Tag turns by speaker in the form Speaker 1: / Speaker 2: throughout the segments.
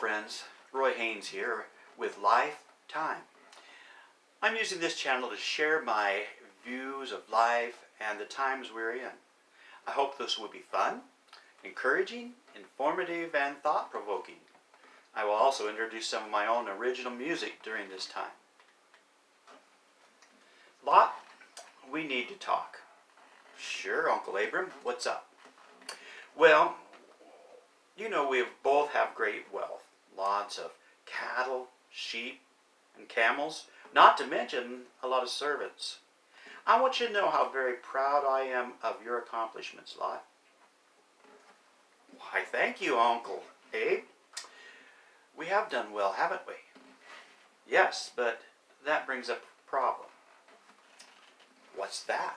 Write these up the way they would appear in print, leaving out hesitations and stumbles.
Speaker 1: friends, Roy Haynes here with Lifetime. I'm using this channel to share my views of life and the times we're in. I hope this will be fun, encouraging, informative, and thought-provoking. I will also introduce some of my own original music during this time. Lot, we need to talk. Sure, Uncle Abram, what's up? Well, you know we both have great wealth. Lots of cattle, sheep, and camels, not to mention a lot of servants. I want you to know how very proud I am of your accomplishments, Lot. Why, thank you, Uncle Abe. We have done well, haven't we? Yes, but that brings up a problem. What's that?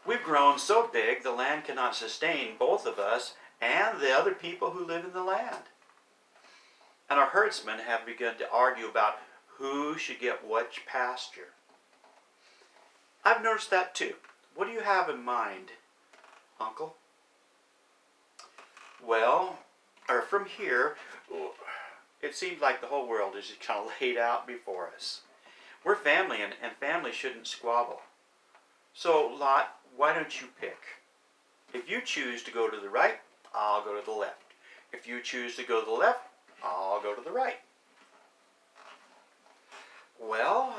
Speaker 1: We've grown so big the land cannot sustain both of us and the other people who live in the land. And our herdsmen have begun to argue about who should get which pasture. I've noticed that too. What do you have in mind, Uncle? Well, from here, it seems like the whole world is just kind of laid out before us. We're family, and family shouldn't squabble. So, Lot, why don't you pick? If you choose to go to the right, I'll go to the left. If you choose to go to the left, I'll go to the right. Well,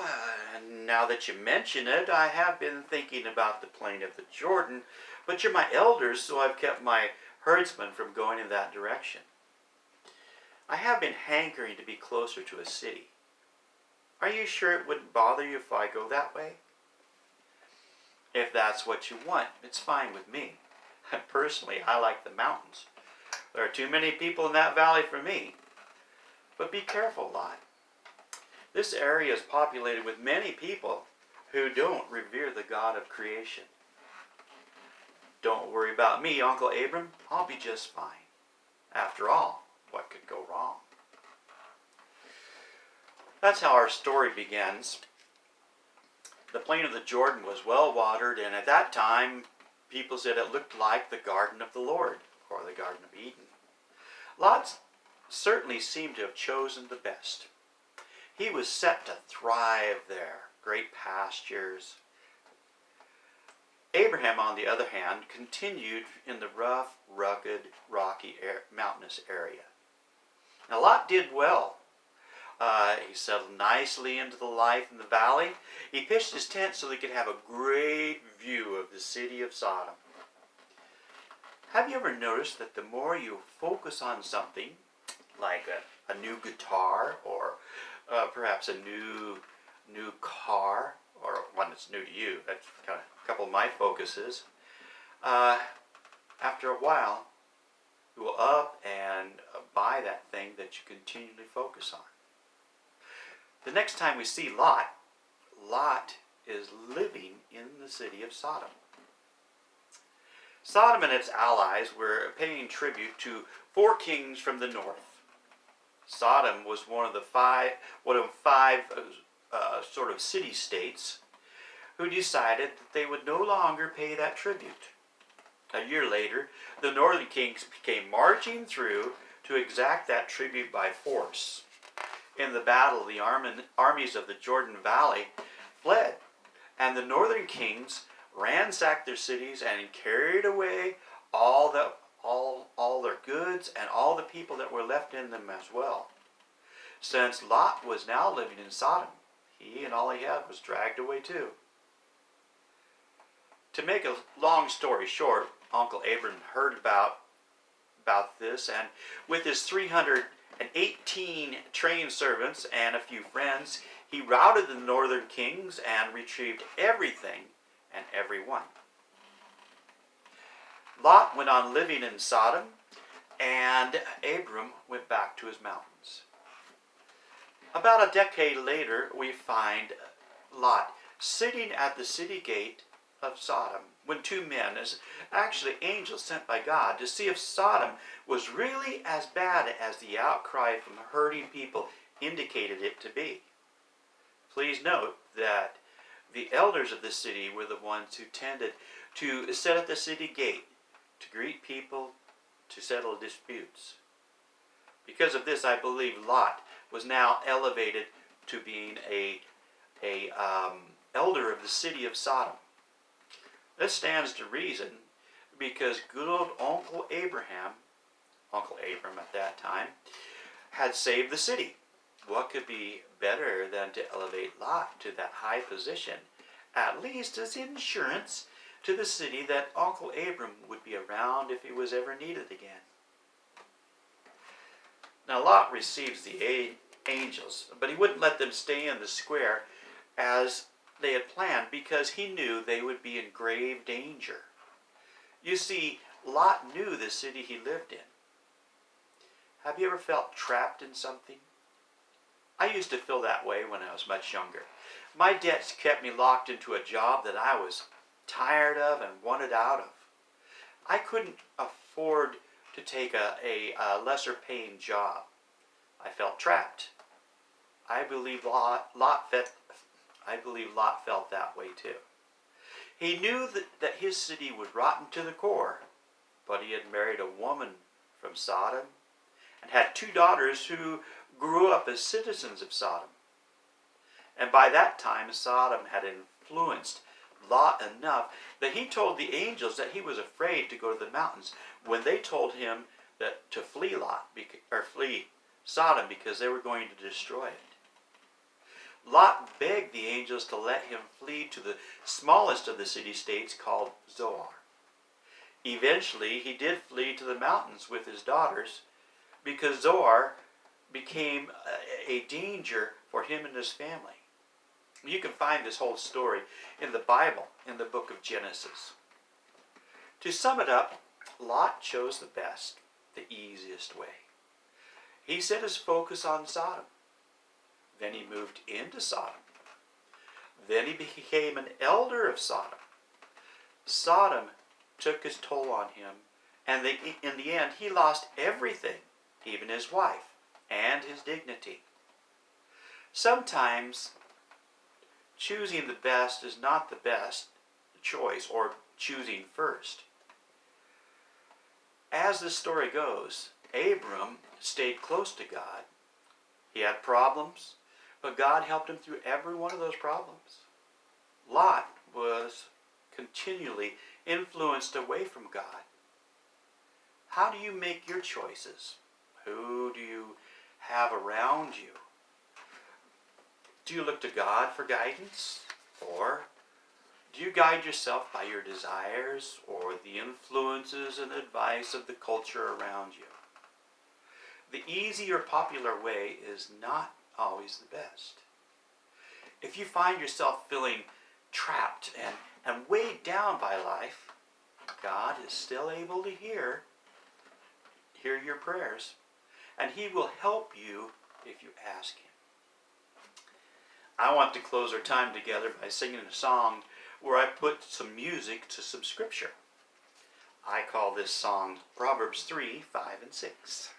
Speaker 1: now that you mention it, I have been thinking about the plain of the Jordan, but you're my elders, so I've kept my herdsmen from going in that direction. I have been hankering to be closer to a city. Are you sure it wouldn't bother you if I go that way? If that's what you want, it's fine with me. Personally, I like the mountains. There are too many people in that valley for me. But be careful, Lot. This area is populated with many people who don't revere the God of creation. Don't worry about me, Uncle Abram. I'll be just fine. After all, what could go wrong? That's how our story begins. The plain of the Jordan was well watered, and at that time, people said it looked like the Garden of the Lord, or the Garden of Eden. Lot certainly seemed to have chosen the best. He was set to thrive there, great pastures. Abraham, on the other hand, continued in the rough, rugged, rocky, mountainous area. Now, Lot did well. He settled nicely into the life in the valley. He pitched his tent so he could have a great view of the city of Sodom. Have you ever noticed that the more you focus on something, like a new guitar, or perhaps a new car, or one that's new to you, that's kind of a couple of my focuses, after a while, you will up and buy that thing that you continually focus on. The next time we see Lot, Lot is living in the city of Sodom. Sodom and its allies were paying tribute to 4 kings from the north. Sodom was one of five sort of city-states who decided that they would no longer pay that tribute. A year later, the northern kings came marching through to exact that tribute by force. In the battle, the armies of the Jordan Valley fled, and the northern kings ransacked their cities and carried away all their goods and all the people that were left in them as well. Since Lot was now living in Sodom, he and all he had was dragged away too. To make a long story short, Uncle Abram heard about this, and with his 318 trained servants and a few friends, he routed the northern kings and retrieved everything and everyone. Lot went on living in Sodom, and Abram went back to his mountains. About a decade later, we find Lot sitting at the city gate of Sodom when 2 men, actually angels sent by God, to see if Sodom was really as bad as the outcry from the hurting people indicated it to be. Please note that the elders of the city were the ones who tended to sit at the city gate, to greet people, to settle disputes. Because of this, I believe Lot was now elevated to being a elder of the city of Sodom. This stands to reason because good old Uncle Abram at that time, had saved the city. What could be better than to elevate Lot to that high position, at least as insurance to the city that Uncle Abram would be around if he was ever needed again? Now Lot receives the angels, but he wouldn't let them stay in the square as they had planned because he knew they would be in grave danger. You see, Lot knew the city he lived in. Have you ever felt trapped in something? I used to feel that way when I was much younger. My debts kept me locked into a job that I was tired of and wanted out of. I couldn't afford to take a lesser paying job. I felt trapped. I believe Lot felt that way too. He knew that his city was rotten to the core, but he had married a woman from Sodom and had 2 daughters who grew up as citizens of Sodom. And by that time, Sodom had influenced Lot enough that he told the angels that he was afraid to go to the mountains when they told him that to flee flee Sodom because they were going to destroy it. Lot begged the angels to let him flee to the smallest of the city-states called Zoar. Eventually, he did flee to the mountains with his daughters because Zoar became a danger for him and his family. You can find this whole story in the Bible, in the book of Genesis. To sum it up, Lot chose the best, the easiest way. He set his focus on Sodom. Then he moved into Sodom. Then he became an elder of Sodom. Sodom took his toll on him, and in the end he lost everything, even his wife and his dignity. Sometimes choosing the best is not the best choice, or choosing first. As the story goes, Abram stayed close to God. He had problems, but God helped him through every one of those problems. Lot was continually influenced away from God. How do you make your choices? Who do you have around you? Do you look to God for guidance? Or do you guide yourself by your desires or the influences and advice of the culture around you? The easy or popular way is not always the best. If you find yourself feeling trapped and weighed down by life, God is still able to hear your prayers, and He will help you if you ask Him. I want to close our time together by singing a song where I put some music to some scripture. I call this song Proverbs 3, 5, and 6.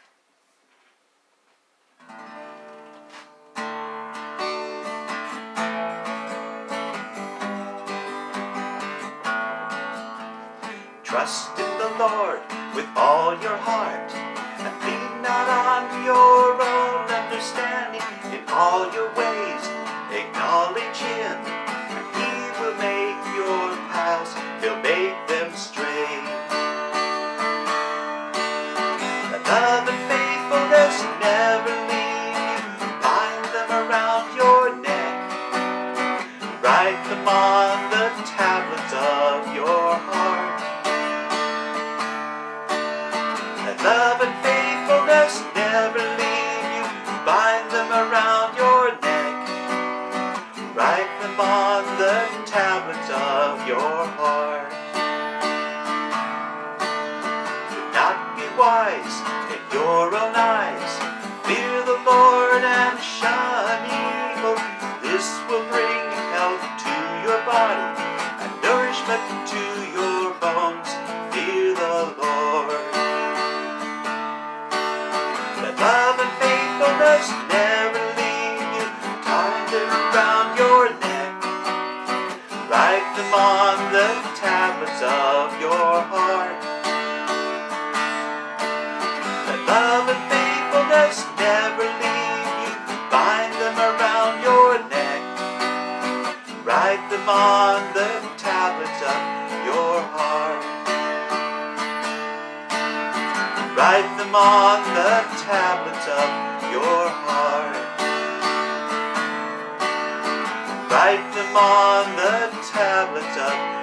Speaker 1: Trust in the Lord with all your heart, and lean not on your own understanding. In all your ways acknowledge Him, and He will make your paths, He'll make them straight. Let love and faithfulness never leave you. Bind them around your neck, write them on the tablets of your heart. Love and faithfulness never leave you. Bind them around your neck, write them on the tablets of your heart. Do not be wise in your own eyes. Fear the Lord and shun evil. This will bring health to your body and nourishment to your bones. Fear the Lord. Love and faithfulness never leave you. Tie them around your neck, write them on the tablets of your heart. Let love and faithfulness promise never leave you. Bind them around your neck. Write them on the tablets of your heart. Write them on the tablets of your heart. Write them on the tablets of